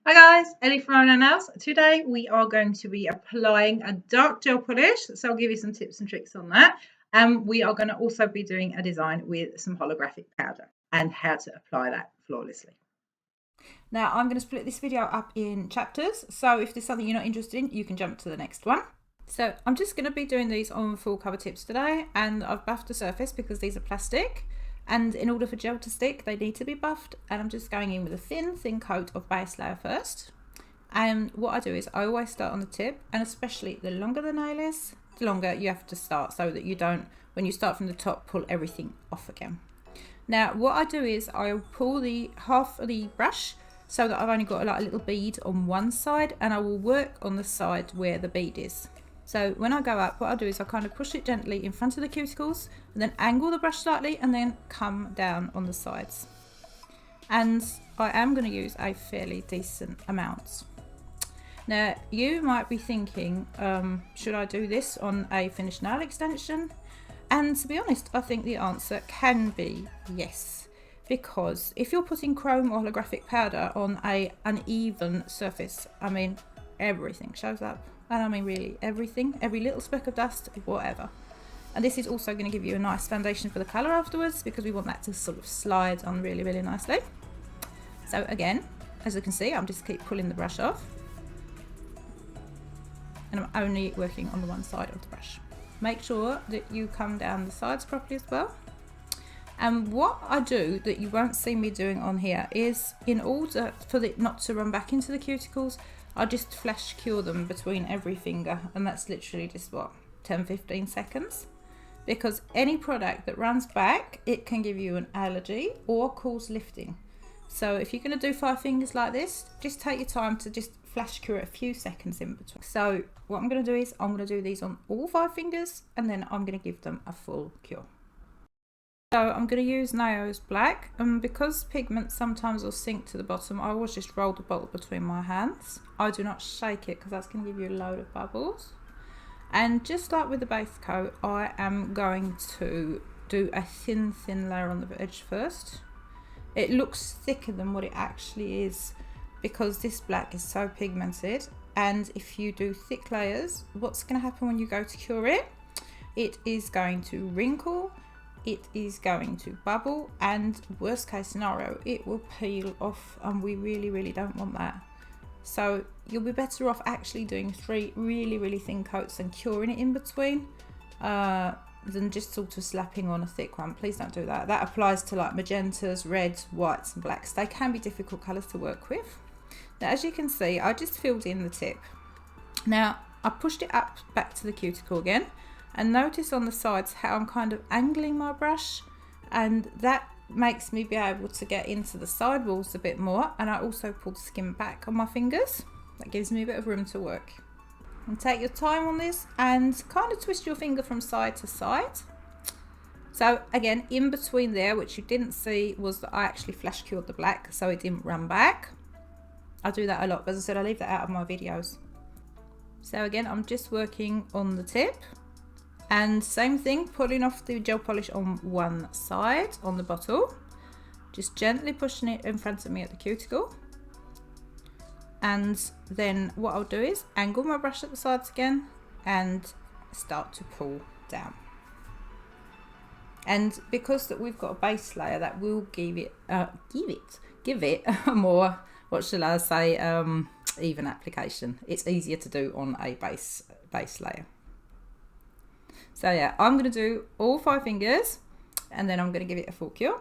Hi guys, Ellie from Holo Nails. Today we are going to be applying a dark gel polish, so I'll give you some tips and tricks on that. And we are going to also be doing a design with some holographic powder and how to apply that flawlessly. Now I'm going to split this video up in chapters, so if there's something you're not interested in, you can jump to the next one. So I'm just going to be doing these on full cover tips today, and I've buffed the surface because these are plastic. And in order for gel to stick, they need to be buffed, and I'm just going in with a thin coat of base layer first. And what I do is I always start on the tip, and especially the longer the nail is, the longer you have to start, so that you don't, when you start from the top, pull everything off again. Now what I do is I'll pull the half of the brush so that I've only got like a little bead on one side, and I will work on the side where the bead is. So when I go up, what I'll do is I'll kind of push it gently in front of the cuticles and then angle the brush slightly and then come down on the sides. And I am going to use a fairly decent amount. Now you might be thinking, should I do this on a finished nail extension? And to be honest, I think the answer can be yes. Because if you're putting chrome or holographic powder on an uneven surface, I mean, everything shows up. And I mean really everything, every little speck of dust, whatever. And this is also going to give you a nice foundation for the colour afterwards, because we want that to sort of slide on really nicely. So again, as you can see, I'm just keep pulling the brush off, and I'm only working on the one side of the brush. Make sure that you come down the sides properly as well. And what I do that you won't see me doing on here is, in order for it not to run back into the cuticles, I just flash cure them between every finger, and that's literally just what, 10-15 seconds, because any product that runs back, it can give you an allergy or cause lifting. So if you're going to do 5 fingers like this, just take your time to just flash cure a few seconds in between. So what I'm going to do is I'm going to do these on all 5 fingers, and then I'm going to give them a full cure. So I'm going to use Nao's black, and because pigment sometimes will sink to the bottom, I always just roll the bottle between my hands. I do not shake it because that's going to give you a load of bubbles. And just like with the base coat, I am going to do a thin layer on the edge first. It looks thicker than what it actually is because this black is so pigmented, and if you do thick layers, what's going to happen when you go to cure it? It is going to wrinkle, it is going to bubble, and worst case scenario, it will peel off, and we really don't want that. So you'll be better off actually doing 3 really thin coats and curing it in between, than just sort of slapping on a thick one. Please don't do that. That applies to like magentas, reds, whites and blacks. They can be difficult colours to work with. Now as you can see, I just filled in the tip. Now I pushed it up back to the cuticle again, and notice on the sides how I'm kind of angling my brush, and that makes me be able to get into the side walls a bit more. And I also pull the skin back on my fingers. That gives me a bit of room to work. And take your time on this and kind of twist your finger from side to side. So again, in between there, which you didn't see, was that I actually flash cured the black so it didn't run back. I do that a lot, but as I said, I leave that out of my videos. So again, I'm just working on the tip. And same thing, pulling off the gel polish on one side on the bottle, just gently pushing it in front of me at the cuticle. And then what I'll do is angle my brush at the sides again and start to pull down. And because that we've got a base layer, that will give it a more, what shall I say, even application. It's easier to do on a base layer. So yeah, I'm going to do all 5 fingers, and then I'm going to give it a full cure.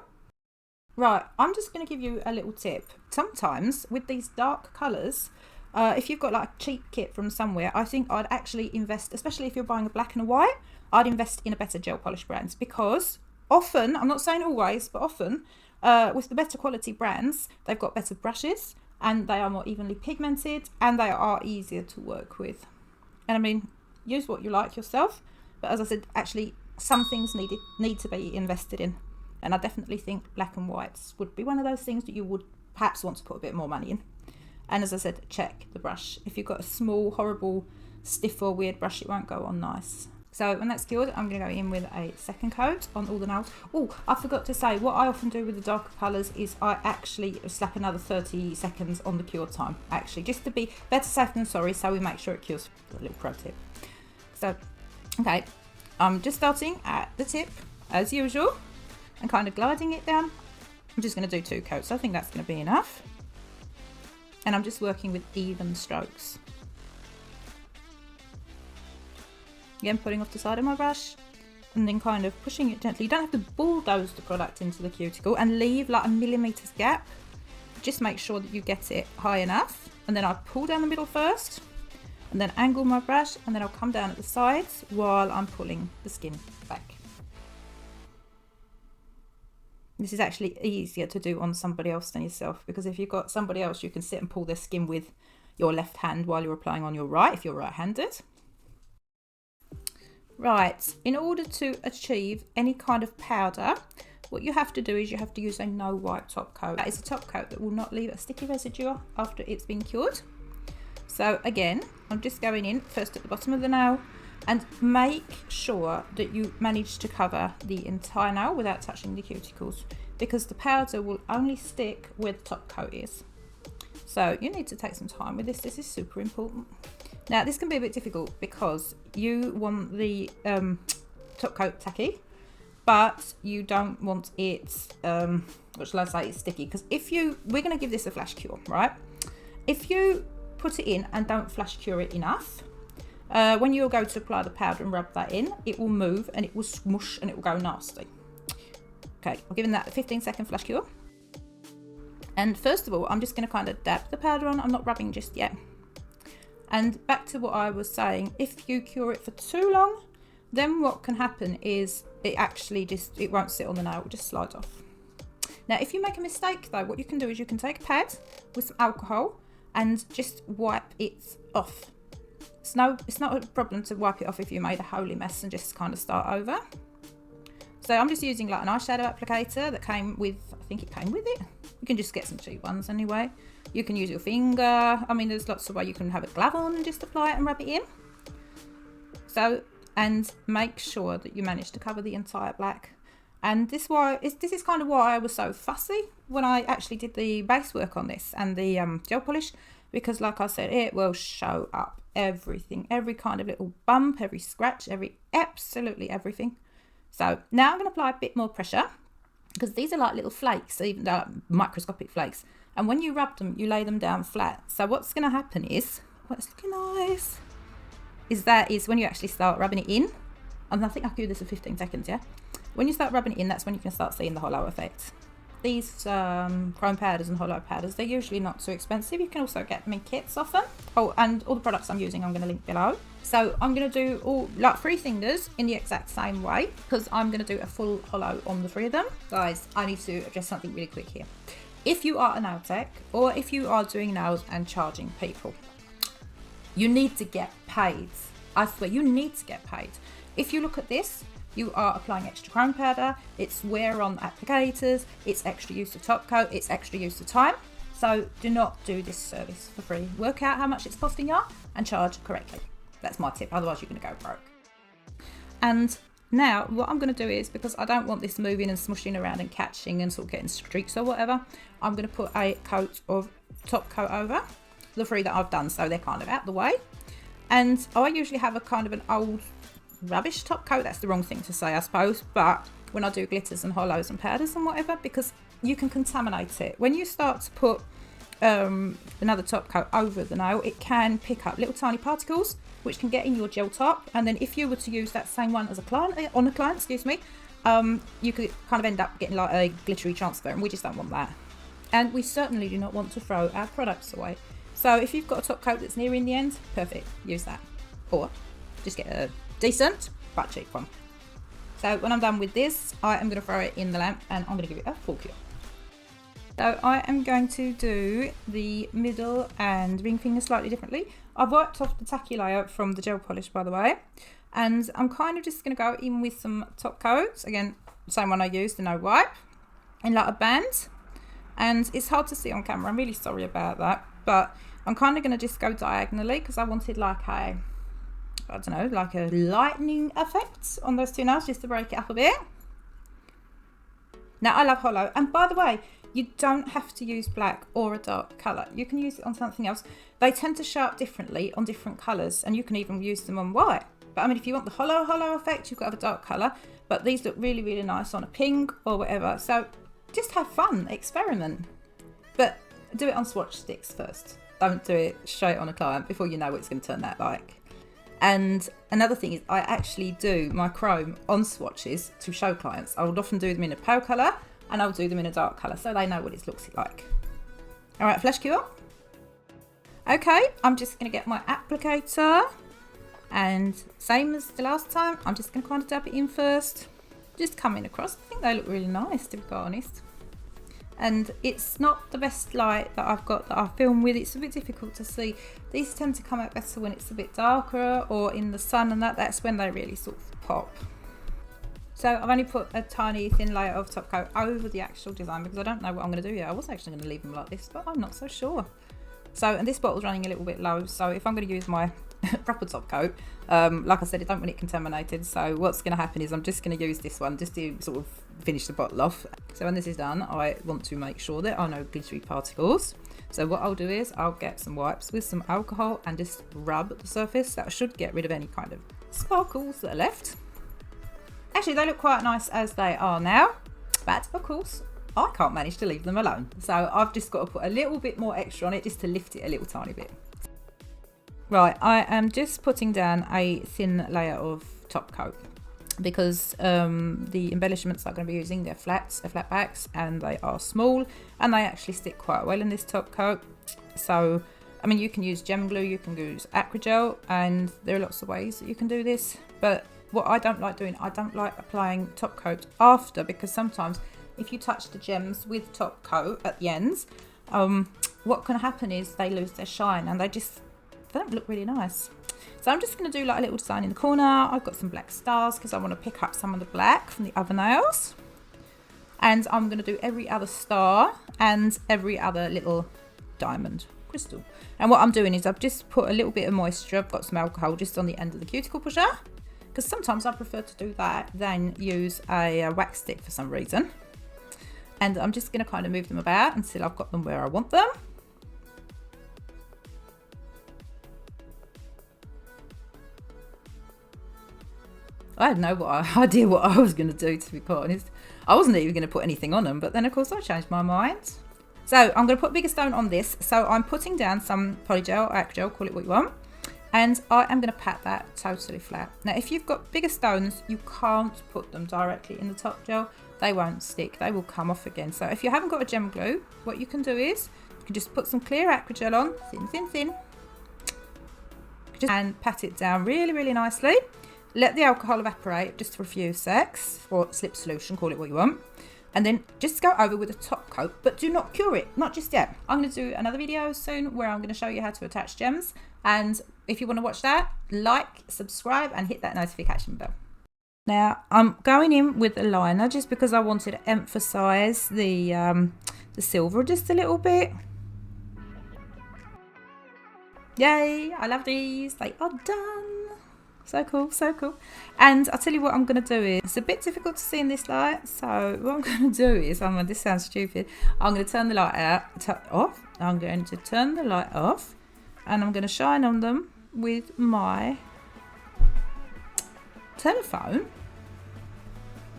Right, I'm just going to give you a little tip. Sometimes with these dark colours, if you've got like a cheap kit from somewhere, I think I'd actually invest, especially if you're buying a black and a white, I'd invest in a better gel polish brands, because often, I'm not saying always, but often with the better quality brands, they've got better brushes, and they are more evenly pigmented, and they are easier to work with. And I mean, use what you like yourself. But as I said, actually, some things need to be invested in. And I definitely think black and whites would be one of those things that you would perhaps want to put a bit more money in. And as I said, check the brush. If you've got a small, horrible, stiff or weird brush, it won't go on nice. So when that's cured, I'm going to go in with a second coat on all the nails. Oh, I forgot to say, what I often do with the darker colours is I actually slap another 30 seconds on the cure time, actually, just to be better safe than sorry, so we make sure it cures. A little pro tip. So, okay, I'm just starting at the tip, as usual, and kind of gliding it down. I'm just going to do 2 coats. I think that's going to be enough. And I'm just working with even strokes. Again, putting off the side of my brush and then kind of pushing it gently. You don't have to bulldoze the product into the cuticle and leave like a millimetre gap. Just make sure that you get it high enough. And then I pull down the middle first and then angle my brush, and then I'll come down at the sides while I'm pulling the skin back. This is actually easier to do on somebody else than yourself, because if you've got somebody else, you can sit and pull their skin with your left hand while you're applying on your right, if you're right-handed. Right, in order to achieve any kind of powder, what you have to do is you have to use a no wipe top coat. That is a top coat that will not leave a sticky residue after it's been cured. So again, I'm just going in first at the bottom of the nail, and make sure that you manage to cover the entire nail without touching the cuticles, because the powder will only stick where the top coat is. So you need to take some time with this. This is super important. Now this can be a bit difficult because you want the top coat tacky, but you don't want it, what shall I say, it's sticky. Because we're going to give this a flash cure, right? If you put it in and don't flash cure it enough, when you'll go to apply the powder and rub that in, it will move and it will smush and it will go nasty. Okay, I'm giving that a 15-second flash cure. And first of all, I'm just going to kind of dab the powder on. I'm not rubbing just yet. And back to what I was saying, if you cure it for too long, then what can happen is it won't sit on the nail, it will just slide off. Now, if you make a mistake though, what you can do is you can take a pad with some alcohol and just wipe it off. It's not a problem to wipe it off if you made a holy mess and just kind of start over. So I'm just using like an eyeshadow applicator that came with, I think it came with it. You can just get some cheap ones anyway. You can use your finger. I mean, there's lots of ways you can have a glove on and just apply it and rub it in. So, and make sure that you manage to cover the entire black. And this is kind of why I was so fussy when I actually did the base work on this and the gel polish, because like I said, it will show up everything, every kind of little bump, every scratch, absolutely everything. So now I'm going to apply a bit more pressure, because these are like little flakes, even though microscopic flakes. And when you rub them, you lay them down flat. So what's going to happen is, what's looking nice, is when you actually start rubbing it in, and I think I could do this for 15 seconds, yeah? When you start rubbing it in, that's when you can start seeing the holo effect. These chrome powders and holo powders, they're usually not too expensive. You can also get them in kits often. Oh, and all the products I'm using, I'm going to link below. So I'm going to do all like 3 fingers in the exact same way, because I'm going to do a full holo on the 3 of them. Guys, I need to address something really quick here. If you are a nail tech, or if you are doing nails and charging people, you need to get paid. I swear, you need to get paid. If you look at this, you are applying extra chrome powder, it's wear on applicators, it's extra use of top coat, it's extra use of time. So do not do this service for free. Work out how much it's costing you and charge correctly. That's my tip, otherwise you're going to go broke. And now what I'm going to do is, because I don't want this moving and smushing around and catching and sort of getting streaks or whatever, I'm going to put a coat of top coat over the 3 that I've done, so they're kind of out the way. And I usually have a kind of an old rubbish top coat. That's the wrong thing to say, I suppose, but when I do glitters and holos and powders and whatever, because you can contaminate it. When you start to put another top coat over the nail, it can pick up little tiny particles which can get in your gel top, and then if you were to use that same one as a client, you could kind of end up getting like a glittery transfer, and we just don't want that. And we certainly do not want to throw our products away. So if you've got a top coat that's nearing the end, perfect, use that. Or just get a decent but cheap one. So when I'm done with this, I am going to throw it in the lamp and I'm going to give it a full cure. So I am going to do the middle and ring finger slightly differently. I've wiped off the tacky layer from the gel polish, by the way, and I'm kind of just going to go in with some top coats. Again, same one I used, the no wipe, in like a band. And it's hard to see on camera, I'm really sorry about that, but I'm kind of going to just go diagonally because I wanted like a I don't know, like a lightning effect on those two nails just to break it up a bit. Now I love Holo, and by the way, you don't have to use black or a dark colour. You can use it on something else. They tend to show up differently on different colours, and you can even use them on white. But I mean, if you want the Holo effect, you've got to have a dark colour. But these look really, really nice on a pink or whatever. So just have fun, experiment. But do it on swatch sticks first. Don't do it straight on a client before you know what it's going to turn out like. And another thing is I actually do my chrome on swatches to show clients. I would often do them in a pale colour and I'll do them in a dark colour so they know what it looks like. All right, flash cure. Okay, I'm just going to get my applicator, and same as the last time, I'm just going to kind of dab it in first. Just coming across. I think they look really nice, to be quite honest. And it's not the best light that I've got that I film with. It's a bit difficult to see. These tend to come out better when it's a bit darker or in the sun, and that's when they really sort of pop. So I've only put a tiny thin layer of top coat over the actual design because I don't know what I'm going to do yet. I was actually going to leave them like this, but I'm not so sure. So, and this bottle's running a little bit low, so if I'm going to use my proper top coat, like I said, I don't want it contaminated, so what's going to happen is I'm just going to use this one just to sort of finish the bottle off. So when this is done, I want to make sure there are no glittery particles. So what I'll do is I'll get some wipes with some alcohol and just rub the surface. That should get rid of any kind of sparkles that are left. Actually, they look quite nice as they are now, but of course I can't manage to leave them alone. So I've just got to put a little bit more extra on it just to lift it a little tiny bit. Right, I am just putting down a thin layer of top coat because the embellishments I'm going to be using, they're flats, they're flat backs, and they are small, and they actually stick quite well in this top coat. So, I mean, you can use gem glue, you can use acrygel, and there are lots of ways that you can do this. But what I don't like doing, I don't like applying top coat after, because sometimes if you touch the gems with top coat at the ends, what can happen is they lose their shine and they don't look really nice. So I'm just going to do like a little design in the corner. I've got some black stars because I want to pick up some of the black from the other nails. And I'm going to do every other star and every other little diamond crystal. And what I'm doing is I've just put a little bit of moisture. I've got some alcohol just on the end of the cuticle pusher, because sometimes I prefer to do that than use a wax stick for some reason. And I'm just going to kind of move them about until I've got them where I want them. I had no idea what I was going to do, to be quite honest. I wasn't even going to put anything on them, but then of course I changed my mind. So I'm going to put a bigger stone on this. So I'm putting down some polygel or acrygel, call it what you want. And I am going to pat that totally flat. Now, if you've got bigger stones, you can't put them directly in the top gel. They won't stick. They will come off again. So if you haven't got a gem glue, what you can do is you can just put some clear acrygel on, thin, and pat it down really, really nicely. Let the alcohol evaporate just for a few secs, or slip solution, call it what you want. And then just go over with a top coat, but do not cure it, not just yet. I'm going to do another video soon where I'm going to show you how to attach gems. And if you want to watch that, like, subscribe, and hit that notification bell. Now I'm going in with a liner just because I wanted to emphasize the silver just a little bit. Yay, I love these. They are done. So cool, so cool. And I'll tell you what I'm going to do is, it's a bit difficult to see in this light, so what I'm going to do is, this sounds stupid, I'm going to turn the light off. I'm going to turn the light off, and I'm going to shine on them with my telephone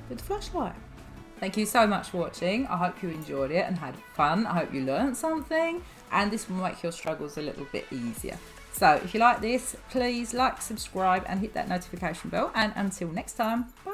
with the flashlight. Thank you so much for watching. I hope you enjoyed it and had fun. I hope you learned something, and this will make your struggles a little bit easier. So if you like this, please like, subscribe, and hit that notification bell. And until next time, bye.